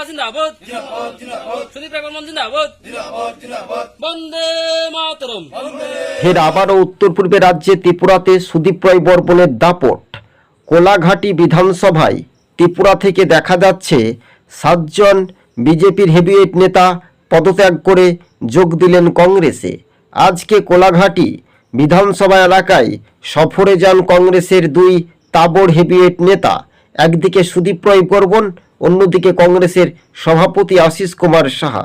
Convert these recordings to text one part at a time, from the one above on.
জিন্দাবাদ সুদীপ রায় বর্মন জিন্দাবাদ বন্দে মাতরম। ফের আবারও উত্তর পূর্বে রাজ্যে ত্রিপুরাতে সুদীপ রায় বর্মনের দাপট। কোলাঘাটি বিধানসভায় ত্রিপুরা থেকে দেখা যাচ্ছে 7 জন বিজেপির হেভিওয়েট নেতা পদত্যাগ করে যোগ দিলেন কংগ্রেসে। আজকে কোলাঘাটি বিধানসভা এলাকায় সফরে যান কংগ্রেসের 2 তাবড় হেভিওয়েট নেতা। একদিকে সুদীপ রায় বর্মন, অন্যদিকে কংগ্রেসের সভাপতি আশিস কুমার সাহা।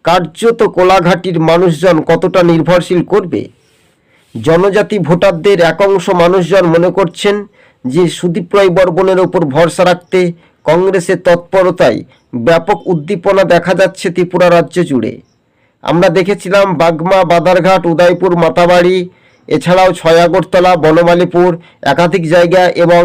কার্যত কোলাঘাটির মানুষজন কতটা নির্ভরশীল করবে? জনজাতি ভোটারদের একাংশ মানুষজন মনে করছেন যে সুদীপ রায় বর্মনের ওপর ভরসা রাখতে কংগ্রেসের তৎপরতায় ব্যাপক উদ্দীপনা দেখা যাচ্ছে ত্রিপুরা রাজ্য জুড়ে। আমরা দেখেছিলাম বাগমা, বাদারঘাট, উদয়পুর, মাতাবাড়ি, এছাড়াও 6 আগরতলা, বনমালীপুর একাধিক জায়গা এবং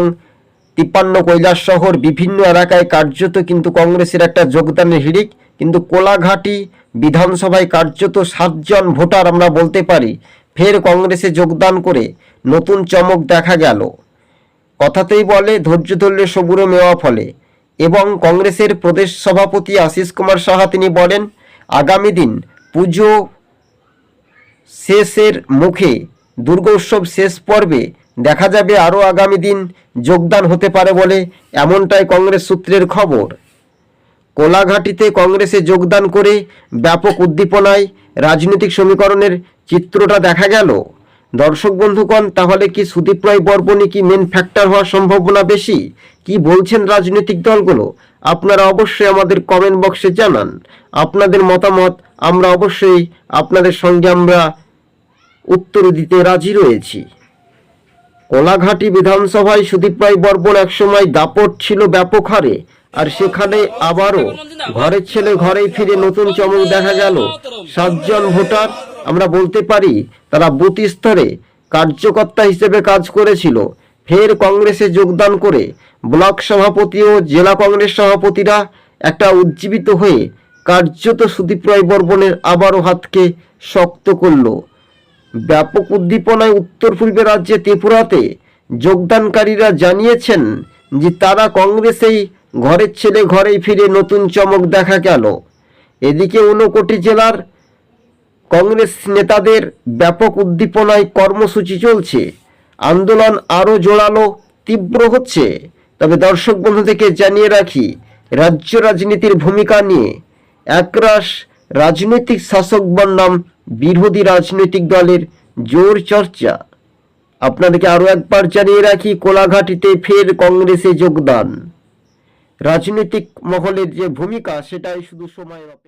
53 কৈলাস শহর বিভিন্ন এলাকায় কার্যত কিন্তু কংগ্রেসের একটা যোগদানের হিড়িক। কিন্তু কোলাঘাটি বিধানসভায় কার্যত 7 জন ভোটার আমরা বলতে পারি ফের কংগ্রেসে যোগদান করে নতুন চমক দেখা গেল। কথাতেই বলে ধৈর্য ধরলে সবুরে মেওয়া ফলে। এবং কংগ্রেসের প্রদেশ সভাপতি আশিস কুমার সাহা তিনি বলেন, আগামী দিন পুজো শেষের মুখে দুর্গোৎসব শেষ পর্বে দেখা যাবে আরও আগামী দিন যোগদান হতে পারে বলে এমনটাই কংগ্রেস সূত্রের খবর। কোলাঘাটিতে কংগ্রেসে যোগদান করে ব্যাপক উদ্দীপনায় রাজনৈতিক সমীকরণের চিত্রটা দেখা গেল। দর্শক বন্ধুগণ, তাহলে কি সুদীপ রায় বর্মনই কি মেন ফ্যাক্টর হওয়ার সম্ভাবনা বেশি? কি বলছেন রাজনৈতিক দলগুলো? আপনারা অবশ্যই আমাদের কমেন্ট বক্সে জানান আপনাদের মতামত। আমরা অবশ্যই আপনাদের সঙ্গে আমরা উত্তর দিতে রাজি রয়েছি। কোলাঘাটি বিধানসভায় সুদীপ রায় বর্মন একসময় দাপট ছিল ব্যাপক হারে, আর সেখানে আবারও ঘরের ছেলে ঘরেই ফিরে নতুন চমক দেখা গেল। 7 জন ভোটার আমরা বলতে পারি তারা বুথ স্তরে কার্যকর্তা হিসেবে কাজ করেছিল, ফের কংগ্রেসে যোগদান করে ব্লক সভাপতি ও জেলা কংগ্রেস সভাপতিরা একটা উজ্জীবিত হয়ে কার্যত সুদীপ রায় বর্মনের আবারও হাতকে শক্ত করল। ব্যাপক উদ্দীপনায় উত্তর পূর্বে রাজ্যে ত্রিপুরাতে যোগদানকারীরা জানিয়েছেন যে তারা কংগ্রেসেই ঘরের ছেলে ঘরেই ফিরে নতুন চমক দেখা গেল। এদিকে 59 জেলার কংগ্রেস নেতাদের ব্যাপক উদ্দীপনায় কর্মসূচি চলছে। আন্দোলন আরও জোরালো তীব্র হচ্ছে। তবে দর্শক বন্ধুদেরকে জানিয়ে রাখি, রাজ্য রাজনীতির ভূমিকা নিয়ে একরাশ রাজনৈতিক শাসক বনাম বিরোধী রাজনৈতিক দলের জোর চর্চা। আপনাদেরকে আরও একবার জানিয়ে রাখি, কোলাঘাটিতে ফের কংগ্রেসে যোগদান। রাজনৈতিক মহলের যে ভূমিকা সেটাই শুধু সময়ের অপেক্ষা।